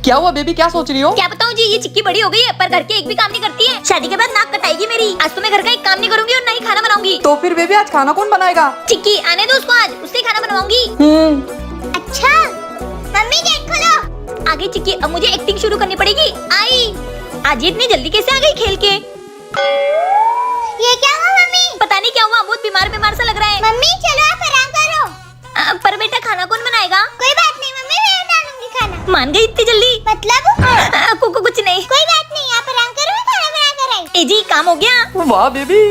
क्या हुआ बेबी, क्या सोच रही हो? क्या बताऊँ जी, ये चिक्की बड़ी हो गई है पर घर के एक भी काम नहीं करती है। शादी के बाद नाक कटाएगी मेरी। आज तो मैं घर का एक काम नहीं करूंगी और ना ही खाना बनाऊंगी। तो फिर बेबी आज खाना कौन बनाएगा? चिक्की आने दो उसको, आज उससे खाना बनवाऊंगी। अच्छा मम्मी गेट खोलो। आगे चिक्की, अब मुझे एक्टिंग शुरू करनी पड़ेगी। आई, आज ये इतनी जल्दी कैसे आ गई खेल के? ये क्या हुआ मम्मी? पता नहीं क्या हुआ, बहुत बीमार बीमार सा लग रहा है। मम्मी चलो आप आराम करो। पर बेटा खाना कौन बनाएगा? कोई बात नहीं मम्मी, मैं बना लूंगी खाना। मान गई इतनी जल्दी? मतलब कुछ नहीं। कोई बात नहीं, आप आराम करो, मैं खाना बना कर आई। ए जी काम हो गया। वाह बेबी,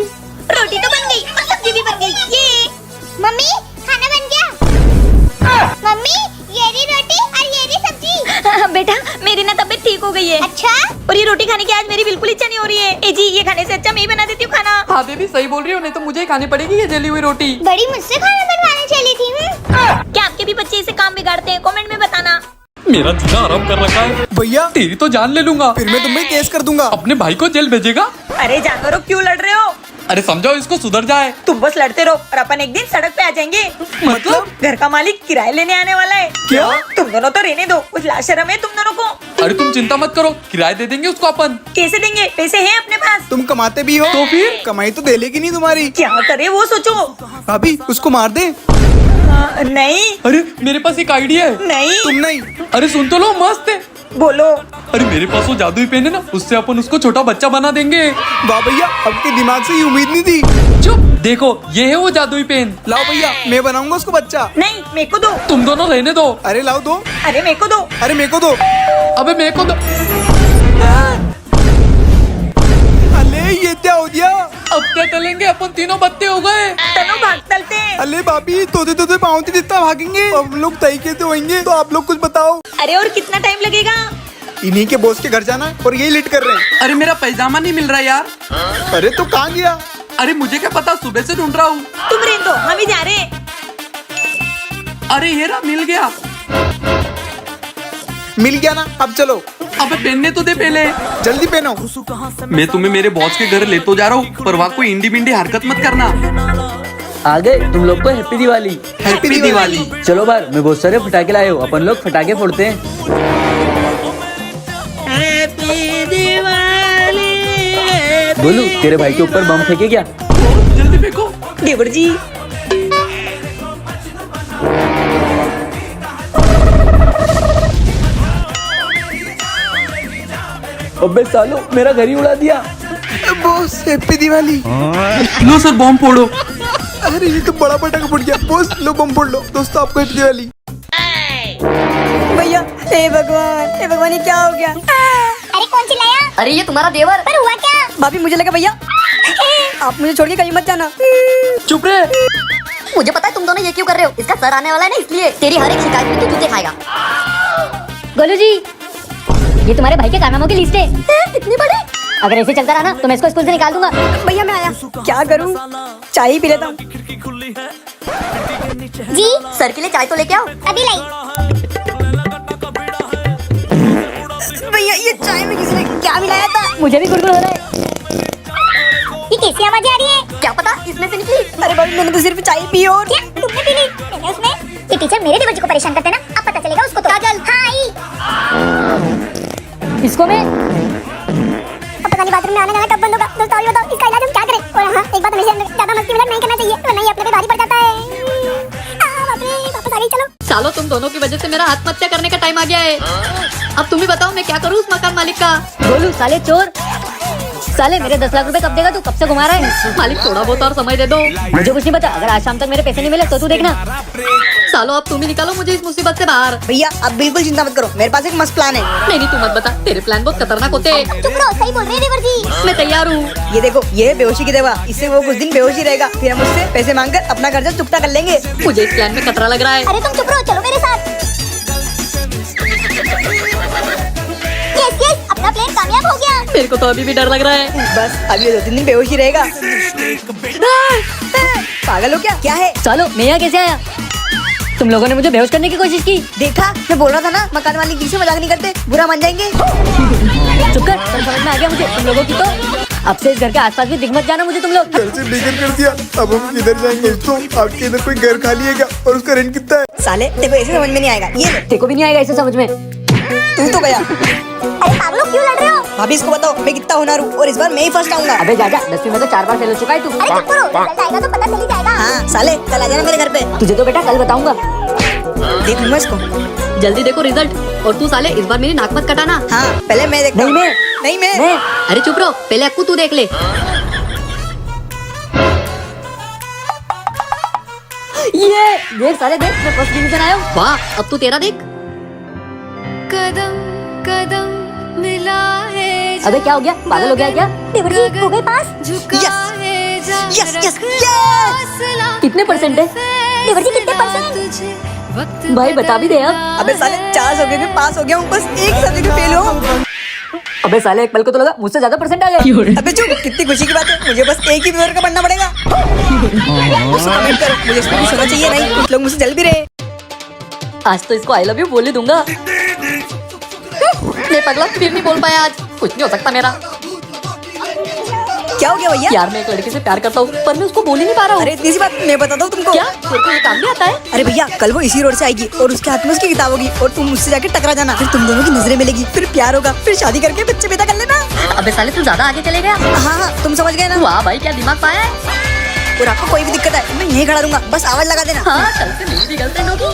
रोटी तो बन गई और सब्जी भी बन गई। ये मम्मी खाना बन गया। मम्मी ये रही रोटी और ये रही सब्जी। बेटा मेरी ना तबीयत ठीक हो गई है। अच्छा? और ये रोटी खाने की आज मेरी बिल्कुल इच्छा नहीं हो रही है। ए जी ये खाने से अच्छा मैं ही बना देती हूँ खाना। हाँ बेबी सही बोल रही हो, नहीं तो मुझे ही खानी पड़ेगी ये जली हुई रोटी। बड़ी मुझसे खाना बनवाने चली थी। क्या आपके भी बच्चे इसे काम बिगाड़ते हैं? कमेंट में बताना। मेरा जीना आराम कर रखा है। भैया तेरी तो जान ले लूंगा। फिर मैं तुम्हें केस कर दूंगा। अपने भाई को जेल भेजेगा? अरे जानवरों क्यों लड़ रहे हो? अरे समझाओ इसको, सुधर जाए। तुम बस लड़ते रहो और अपन एक दिन सड़क पे आ जाएंगे। मतलब? घर का मालिक किराए लेने आने वाला है। क्या? तुम दोनों तो रहने दो, कुछ लाज शर्म है तुम दोनों को। अरे तुम चिंता मत करो, किराया दे देंगे उसको अपन। कैसे देंगे? पैसे हैं अपने पास। तुम कमाते भी हो तो फिर? कमाई तो दे लेगी नहीं तुम्हारी। क्या करे वो सोचो। भाभी उसको मार दे। नहीं अरे मेरे पास एक आइडिया है। नहीं तुम नहीं। अरे सुन तो लो, मस्त है। बोलो। अरे मेरे पास वो जादुई पेन है ना, उससे अपन उसको छोटा बच्चा बना देंगे। वाह भैया, आपके दिमाग से ये उम्मीद नहीं थी। चुप, देखो ये है वो जादुई पेन। लाओ भैया, मैं बनाऊंगा उसको बच्चा। नहीं मेरे को दो। तुम दोनों रहने दो। अरे लाओ दो। अरे मेरे को दो। अरे मेरे को दो। अबे मेरे को दो। अरे ये क्या हो गया? अब क्या चलेंगे, अपन तीनों बत्ते हो गए। तनो भाग चलते हैं। अरे भाभी तोते पाँव जितना भागेंगे, हम लोग तय कैसे होंगे? तो आप लोग कुछ बताओ। अरे और कितना टाइम लगेगा? इन्हीं के बॉस के घर जाना है और यही लेट कर रहे हैं। अरे मेरा पैजामा नहीं मिल रहा यार। अरे तो कहाँ गया? अरे मुझे क्या पता, सुबह से ढूंढ रहा हूँ। तुम रहने दो, हम ही जा रहे हैं। अरे ये रहा, मिल गया। मिल गया ना, अब चलो। अबे पहनने तो दे पहले। जल्दी पहनो। मैं तुम्हें मेरे बॉस के घर ले तो जा रहा हूँ, पर वहाँ कोई इंडी बिंडी हरकत मत करना। आ गए तुम लोग को हैप्पी दिवाली। हैप्पी दिवाली। चलो बाहर, मैं बहुत सारे पटाखे लाए हो, अपन लोग पटाखे फोड़ते हैं। बोलू तेरे भाई के ऊपर बम फेंके क्या? जल्दी फेंको। देवर जी अबे सालो मेरा घर ही उड़ा दिया। Boss happy Diwali. लो सर बम फोड़ो। अरे ये तो बड़ा पटाखा फूट गया। बॉस लो बम फोड़ लो। दोस्तों आपको हैप्पी दिवाली। भैया, हे भगवान ये क्या हो गया? अरे कौन चिल्लाया? अरे ये तुम्हारा देवर। पर हुआ क्या? भाभी मुझे लगा भैया आप मुझे छोड़ के कहीं मत जाना। चुप रहे। मुझे पता है तुम दोनों ये क्यों कर रहे हो। इसका सर आने वाला है ना, इसलिए तेरी हर एक शिकायत में तू जूते खाएगा। गोलू जी ये तुम्हारे भाई के कारनामों की लिस्ट है। इतनी बड़ी? अगर ऐसे चलता रहा ना तो मैं इसको स्कूल से निकाल दूंगा। भैया मैं आया, क्या करूं? चाय ही पी लेता हूँ। जी सर के लिए चाय तो लेके आओ। अभी लाई। भैया ये चाय में किसी ने क्या मिलाया था? मुझे भी गुड़गुड़ हो रहा है। ये कैसी आवाज़ आ रही है? क्या पता इसमें से निकली। अरे भाभी मैंने तो सिर्फ चाय पी और क्या तुमने पी ली? मैंने उसमें ये टीचर मेरे देवर जी को परेशान करते हैं ना, अब पता चलेगा उसको तो। काजल हाँ आई। इसको मैं अब पता नहीं बाथरूम में आने जाना कब बंद होगा। दोस्तों अभी बताओ इसका इलाज हम क्या करें? और हाँ एक बात हमेशा ज्यादा मस्ती नहीं करना चाहिए, वरना ये अपने पे भारी पड़ जाता है। बाप रे वापस आ गई। चलो सालो तुम दोनों की वजह से मेरा आत्महत्या करने का टाइम आ गया है। अब तुम ही बताओ मैं क्या करूँ उस मकान मालिक का। गोलू साले चोर, साले मेरे 10 लाख रुपए कब देगा? तू कब से घुमा रहा है? मालिक थोड़ा बहुत और समय दे दो। मुझे कुछ नहीं पता, अगर आज शाम तक मेरे पैसे नहीं मिले तो तू देखना। सालो अब तुम ही निकालो मुझे इस मुसीबत से बाहर। भैया आप बिल्कुल चिंता मत करो, मेरे पास एक मस्त प्लान है। नहीं तू मत बता, तेरे प्लान बहुत खतरनाक होते हैं। चुप रहो, सही बोल रहे हैं देवर जी। मैं तैयार हूँ। ये देखो ये है बेहोशी की दवा, इससे वो कुछ दिन बेहोश ही रहेगा, फिर हम उससे पैसे मांगकर अपना कर्जा चुकता कर लेंगे। मुझे इस प्लान में खतरा लग रहा है। अरे तुम चुप रहो, चलो मेरे साथ। यस यस अपना प्लान कामयाब हो गया। मेरे को तो अभी भी डर लग रहा है। बस अभी 2-3 दिन बेहोश ही रहेगा। पागल हो क्या है? चलो मैं यहाँ कैसे आया? तुम लोगों ने मुझे बेहोश करने की कोशिश की। देखा मैं बोल रहा था ना, मकान मालिक किसी मजाक नहीं करते, बुरा मान जाएंगे। चुप कर, समझ में आ गया मुझे तुम लोगों की तो। अब से इस घर के आसपास भी दिख मत जाना मुझे तुम लोग। घर से बेघर कर दिया, अब हम किधर जाएंगे? दोस्तों आपके इधर कोई घर खाली है क्या? और उसका रेंट कितना है? साले तेरे को ऐसे समझ में नहीं आएगा। ये तेरे को भी नहीं आएगा इसे समझ में। तू तो गया। अरे पागलों क्यों लड़ रहे हो? भाभी इसको बताओ मैं कितना होनहार हूँ और इस बार मैं ही फर्स्ट आऊंगा। अबे जा 10वीं में तो 4 बार फेल हो चुका है तू। अरे चुप करो, रिजल्ट आएगा तो पता चल ही जाएगा। हाँ साले कल आ जाना मेरे घर पे, तुझे तो बेटा कल बताऊंगा। देख लूंगा इसको। जल्दी देखो रिजल्ट। और तू साले इस बार मेरी नाक मत कटाना। हाँ पहले मैं देखता हूँ। नहीं मैं। अरे चुप रहो, पहले अक्कू तू देख ले। ये देख साले देख, मैं फर्स्ट डिवीजन आया हूँ। वाह, अब तू तेरा देख। कदम कदम मिला है अबे क्या हो गया, पागल हो गया क्या? देवर जी हो गए पास। झुका है यस यस कितने परसेंट है? देवर जी कितने परसेंट? तुझे वक्त भाई बता भी दे अब। अबे साले 4 सब्जेक्ट में पास हो गया हूँ, बस एक सब्जेक्ट में फेल हूँ। अबे साले एक पल को तो लगा मुझसे ज्यादा परसेंट आ गए। अबे चुप, कितनी खुशी की बात है, मुझे बस एक ही पेपर का पढ़ना पड़ेगा। मुझसे कमेंट करो, मुझे इसमें कुछ होना चाहिए नहीं, कुछ लोग मुझसे जल भी रहे। आज तो इसको आई लव यू बोल ही दूंगा। ले पगला, फिर नहीं बोल पाया आज। कुछ नहीं हो सकता मेरा। क्या हो गया भैया? यार मैं एक लड़के से प्यार करता हूँ पर मैं उसको बोल ही नहीं पा रहा हूँ। अरे इतनी सी बात मैं बताता हूँ तुमको। क्या तेरे को ये काम भी आता है? अरे भैया कल वो इसी रोड से आएगी और उसके हाथ में उसकी किताब होगी और तुम मुझसे जाके टकरा जाना, फिर तुम दोनों की नजरें मिलेगी, फिर प्यार होगा, फिर शादी करके बच्चे पैदा कर लेना। अबे साले तू ज्यादा आगे चले गया। हाँ तुम समझ गए ना। वाह भाई, क्या दिमाग पाया है। और आपको कोई भी दिक्कत है मैं यहीं खड़ा रहूंगा, बस आवाज लगा देना। हाँ, कल से मेरी भी गर्लफ्रेंड होगी।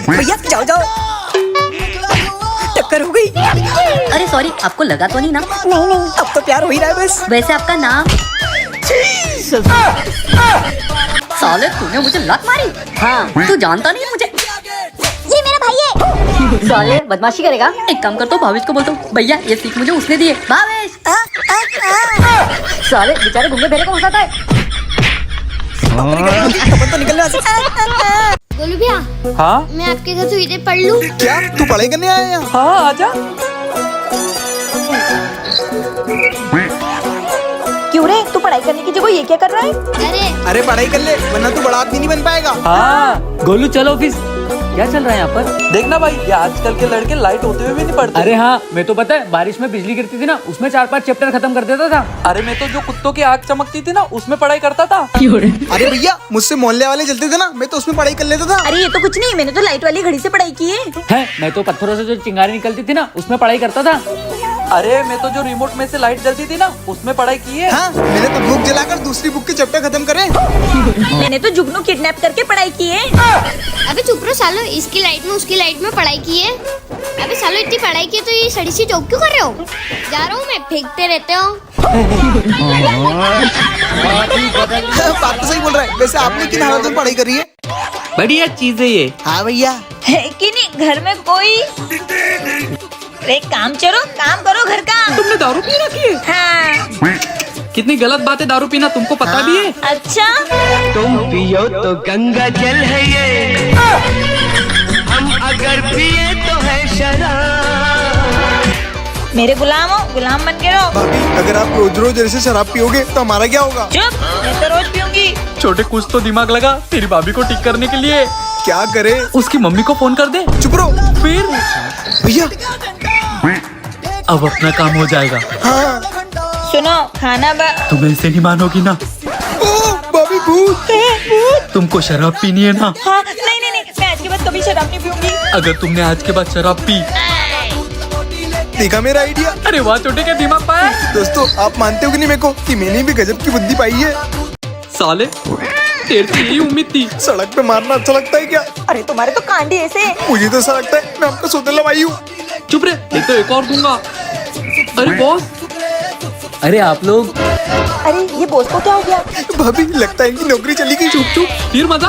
भैया जाओ जाओ, टक्कर हो गई। अरे सॉरी, आपको लगा तो नहीं ना? नहीं नहीं। अब तो प्यार हो ही रहा है बस। वैसे आपका नाम? साले तूने मुझे लत मारी। हाँ, तू जानता नहीं है मुझे। ये मेरा भाई है। साले बदमाशी करेगा। एक काम करता हूँ, भावेश को बोलता हूँ, भैया ये सीख मुझे उसने दी है। भावेश। साले बेचारे घूमने फिरे को फंसाता है। अपन तो निकलने वाले। गोलू भैया, हाँ मैं आपके घर सुविधे पढ़ लूं? क्या तू पढ़ाई करने आया यहाँ? हाँ आजा। क्यों रे, तू पढ़ाई करने की जगह ये क्या कर रहा है? अरे अरे पढ़ाई कर ले वरना तू बड़ा आदमी नहीं बन पाएगा। हाँ गोलू चल ऑफिस। क्या चल रहा है यहाँ पर? देखना भाई, ये आजकल के लड़के लाइट होते हुए भी नहीं पढ़ते। अरे हाँ, मैं तो पता है बारिश में बिजली गिरती थी ना, उसमें 4-5 चैप्टर खत्म कर देता था। अरे मैं तो जो कुत्तों की आग चमकती थी ना उसमें पढ़ाई करता था। अरे भैया मुझसे मोहल्ले वाले चलते थे ना, मैं तो उसमें पढ़ाई कर लेता था। अरे ये तो कुछ नहीं, मैंने तो लाइट वाली घड़ी से पढ़ाई की है। मैं तो पत्थरों से जो चिंगारी निकलती थी ना उसमें पढ़ाई करता था। अरे मैं तो जो रिमोट में से लाइट जलती थी ना उसमें पढ़ाई की है। हाँ मैंने तो बुक जलाकर दूसरी बुक के चैप्टर खत्म करे। मैंने तो जुगनू किडनैप करके पढ़ाई की है। अबे चुप रहो सालो, इसकी लाइट में उसकी लाइट में पढ़ाई की है। अबे सालो इतनी पढ़ाई की है तो ये सड़ी सी जॉब क्यों कर रहे हो? जा रहा हूँ मैं, फेंकते रहते हो। बात तो सही बोल रहा है। वैसे आपने किन हालत में पढ़ाई करी है? बढ़िया चीज है ये। हाँ भैया। है कि नहीं घर में कोई? अरे काम करो घर का। तुमने दारू पी रखी है? हाँ। कितनी गलत बात है दारू पीना, तुमको पता भी है? अच्छा। तुम पियो तो गंगा जल है ये, हम अगर पिए तो है शराब। मेरे गुलाम हो, गुलाम बन के रहो। भाभी अगर आप रोज रोज ऐसे शराब पियोगे तो हमारा क्या होगा? चुप, मैं तो रोज पीऊंगी। छोटे कुछ तो दिमाग लगा तेरी भाभी को ठीक करने के लिए। क्या करे? उसकी मम्मी को फोन कर दे। चुप रहो। फिर भैया अब अपना काम हो जाएगा। हाँ। सुनो खाना तुम ऐसे नहीं मानोगी ना, ओ भाभी भूत। तुमको शराब पीनी है ना? हाँ नहीं नहीं नहीं, मैं आज के बाद कभी शराब नहीं पीऊंगी। अगर तुमने आज के बाद शराब पी, देखा मेरा आइडिया? अरे वाह छोटे क्या दिमाग पाया। दोस्तों आप मानते हो कि नहीं मेरे को कि मैंने भी गजब की बुद्धि पाई है? साले तेरे से यही उम्मीद थी। सड़क पे मारना अच्छा लगता है क्या? अरे तुम्हारे तो कांडी ऐसे। मुझे तो ऐसा लगता है मैं आपका सौतेला भाई हूँ। चुप रे, नहीं तो एक और दूंगा। अरे बॉस। अरे आप लोग, अरे ये बॉस को क्या हो गया? भाभी लगता है इनकी नौकरी चली गई। चुप चुप, फिर मजा।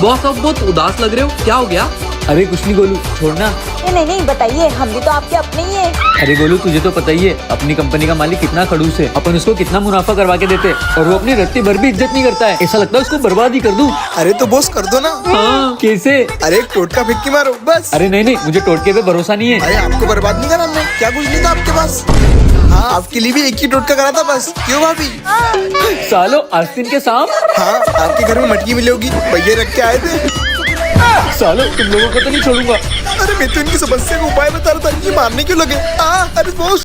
बॉस अब बहुत उदास लग रहे हो, क्या हो गया? अरे कुछ नहीं गोलू, छोड़ना। नहीं नहीं बताइए, हम भी तो आपके अपने ही हैं। अरे गोलू तुझे तो पता ही है अपनी कंपनी का मालिक कितना खड़ूस है, अपन उसको कितना मुनाफा करवा के देते और वो अपनी रत्ती भर भी इज्जत नहीं करता है। ऐसा लगता है उसको बर्बाद ही कर दूं। अरे तो बॉस कर दो ना। हाँ कैसे? अरे एक टोटका फेंक के मारो बस। अरे नहीं नहीं, मुझे टोटके पे भरोसा नहीं है। अरे आपको बर्बाद नहीं करा हमने, क्या कुछ नहीं था आपके पास। हाँ आपके लिए भी एक ही टोटका करा था बस। क्यों भाभी? सालो आस्तीन के सांप। हाँ आपके घर में मटकी मिली होगी, भैया रख के आए थे। सालो तुम लोगों को तो नहीं छोड़ूंगा। अरे मैं तो इनकी समस्या का उपाय बता रहा था, ये मारने क्यों लगे? अरे बॉस